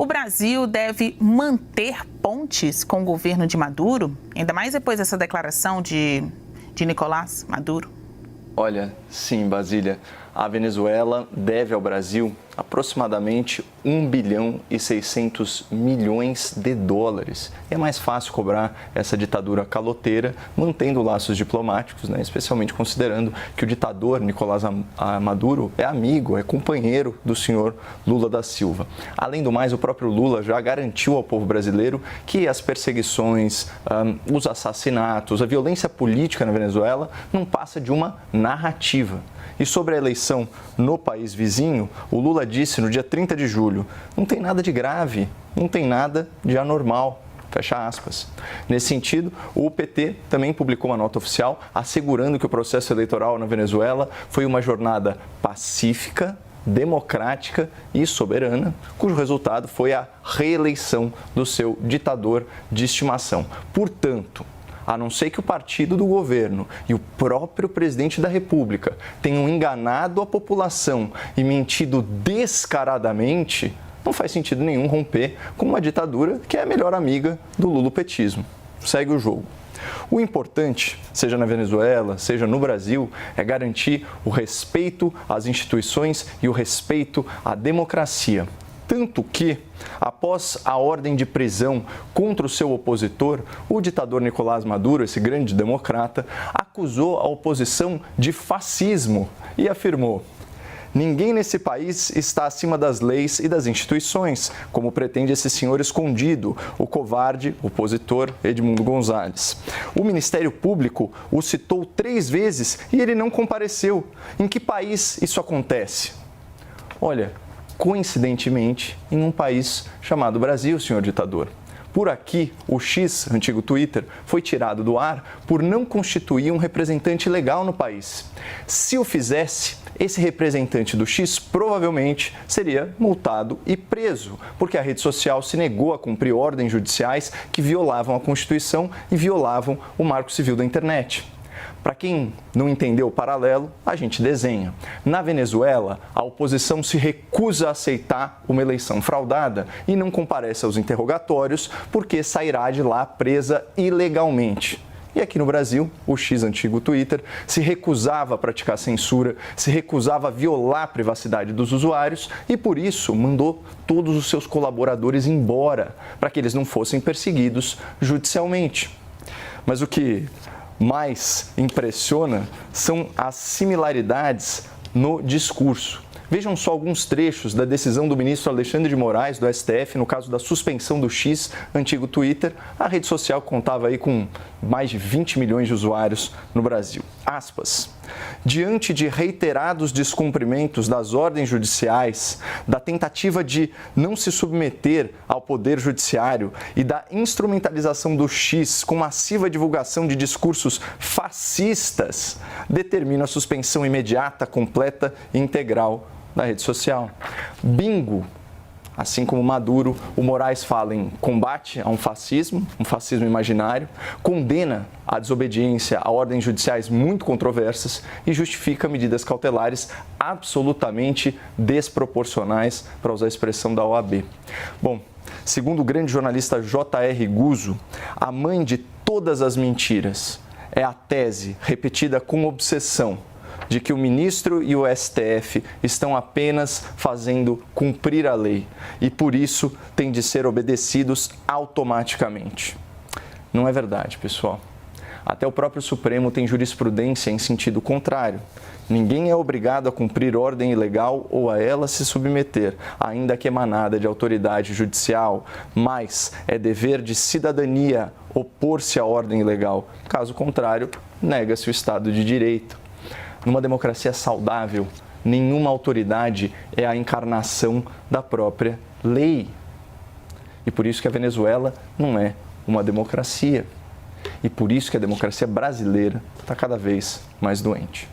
O Brasil deve manter pontes com o governo de Maduro, ainda mais depois dessa declaração de Nicolás Maduro? Olha, sim, Basília, a Venezuela deve ao Brasil aproximadamente 1 bilhão e 600 milhões de dólares. É mais fácil cobrar essa ditadura caloteira mantendo laços diplomáticos, né? Especialmente considerando que o ditador Nicolás Maduro é amigo, é companheiro do senhor Lula da Silva. Além do mais, o próprio Lula já garantiu ao povo brasileiro que as perseguições, os assassinatos, a violência política na Venezuela não passa de uma narrativa. E sobre a eleição no país vizinho, o Lula disse no dia 30 de julho, não tem nada de grave, não tem nada de anormal. Fecha aspas. Nesse sentido, o PT também publicou uma nota oficial assegurando que o processo eleitoral na Venezuela foi uma jornada pacífica, democrática e soberana, cujo resultado foi a reeleição do seu ditador de estimação. Portanto, a não ser que o partido do governo e o próprio presidente da República tenham enganado a população e mentido descaradamente, não faz sentido nenhum romper com uma ditadura que é a melhor amiga do lulopetismo. Segue o jogo. O importante, seja na Venezuela, seja no Brasil, é garantir o respeito às instituições e o respeito à democracia. Tanto que, após a ordem de prisão contra o seu opositor, o ditador Nicolás Maduro, esse grande democrata, acusou a oposição de fascismo e afirmou: ninguém nesse país está acima das leis e das instituições, como pretende esse senhor escondido, o covarde opositor Edmundo Gonzalez. O Ministério Público o citou 3 vezes e ele não compareceu. Em que país isso acontece? Olha, coincidentemente, em um país chamado Brasil, senhor ditador. Por aqui, o X, antigo Twitter, foi tirado do ar por não constituir um representante legal no país. Se o fizesse, esse representante do X provavelmente seria multado e preso, porque a rede social se negou a cumprir ordens judiciais que violavam a Constituição e violavam o Marco Civil da Internet. Para quem não entendeu o paralelo, a gente desenha. Na Venezuela, a oposição se recusa a aceitar uma eleição fraudada e não comparece aos interrogatórios porque sairá de lá presa ilegalmente. E aqui no Brasil, o X, antigo Twitter, se recusava a praticar censura, se recusava a violar a privacidade dos usuários e, por isso, mandou todos os seus colaboradores embora, para que eles não fossem perseguidos judicialmente. Mas o que mais impressiona são as similaridades no discurso. Vejam só alguns trechos da decisão do ministro Alexandre de Moraes, do STF, no caso da suspensão do X, antigo Twitter. A rede social contava aí com mais de 20 milhões de usuários no Brasil. Aspas. Diante de reiterados descumprimentos das ordens judiciais, da tentativa de não se submeter ao poder judiciário e da instrumentalização do X com massiva divulgação de discursos fascistas, determina a suspensão imediata, completa e integral da rede social. Bingo! Assim como Maduro, o Moraes fala em combate a um fascismo imaginário, condena a desobediência a ordens judiciais muito controversas e justifica medidas cautelares absolutamente desproporcionais, para usar a expressão da OAB. Bom, segundo o grande jornalista J.R. Guzzo, a mãe de todas as mentiras é a tese repetida com obsessão de que o ministro e o STF estão apenas fazendo cumprir a lei e, por isso, têm de ser obedecidos automaticamente. Não é verdade, pessoal. Até o próprio Supremo tem jurisprudência em sentido contrário. Ninguém é obrigado a cumprir ordem ilegal ou a ela se submeter, ainda que emanada de autoridade judicial, mas é dever de cidadania opor-se à ordem ilegal. Caso contrário, nega-se o Estado de Direito. Numa democracia saudável, nenhuma autoridade é a encarnação da própria lei. E por isso que a Venezuela não é uma democracia. E por isso que a democracia brasileira está cada vez mais doente.